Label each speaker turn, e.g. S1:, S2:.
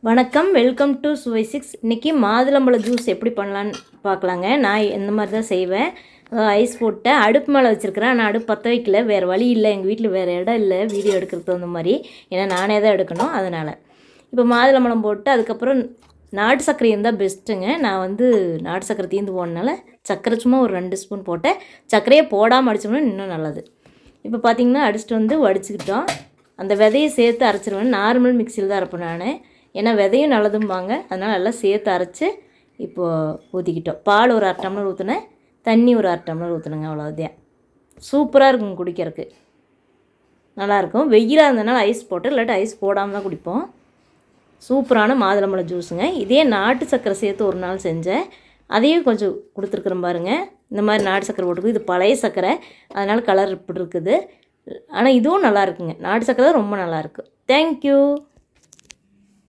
S1: வணக்கம், welcome to சுவை six. இன்றைக்கி மாதுளம்பழ ஜூஸ் எப்படி பண்ணலான்னு பார்க்கலாங்க. நான் இந்த மாதிரி தான் செய்வேன். ஐஸ் போட்டேன், அடுப்பு மேலே வச்சுருக்கிறேன். ஆனால் அடுப்பு பற்ற வைக்கல, வேறு வழி இல்லை. எங்கள் வீட்டில் வேறு இடம் இல்லை வீடியோ எடுக்கிறது அந்த மாதிரி. ஏன்னா நானே தான் எடுக்கணும், அதனால். இப்போ மாதுளம்பழம் போட்டு அதுக்கப்புறம் நாட்டு சர்க்கரை இருந்தால் பெஸ்ட்டுங்க. நான் நாட்டு சர்க்கரை தீர்ந்து போனனால சர்க்கரை சும்மா ஒரு 2 ஸ்பூன் போட்டேன். சர்க்கரையே போடாமல் அடித்தோம்னா இன்னும் நல்லது. இப்போ பார்த்திங்கன்னா அடிச்சுட்டு வடிச்சுக்கிட்டோம். அந்த விதையை சேர்த்து அரைச்சிருவேன். நார்மல் மிக்சியில் தான் அரைப்பேன் நான். ஏன்னா விதையும் நல்லதும்பாங்க, அதனால் நல்லா சேர்த்து அரைச்சி இப்போது ஊற்றிக்கிட்டோம். பால் ஒரு 1/2 டம்ளர் ஊற்றினேன், தண்ணி ஒரு 1/2 டம்ளர் ஊற்றினுங்க. அவ்வளோதான். சூப்பராக இருக்கும் குடிக்கிறதுக்கு, நல்லாயிருக்கும். வெயிலாக இருந்ததுனால ஐஸ் போட்டு, இல்லாட்டி ஐஸ் போடாமல் தான் குடிப்போம். சூப்பரான மாதுளம்பழ ஜூஸுங்க. இதே நாட்டு சர்க்கரை சேர்த்து ஒரு நாள் செஞ்சேன், அதையும் கொஞ்சம் கொடுத்துருக்குறேன் பாருங்கள். இந்த மாதிரி நாட்டு சர்க்கரை போட்டுருக்கு. இது பழைய சர்க்கரை, அதனால் கலர் இப்படி இருக்குது. ஆனால் இதுவும் நல்லா இருக்குங்க. நாட்டு சர்க்கரை தான் ரொம்ப நல்லாயிருக்கு. தேங்க்யூ.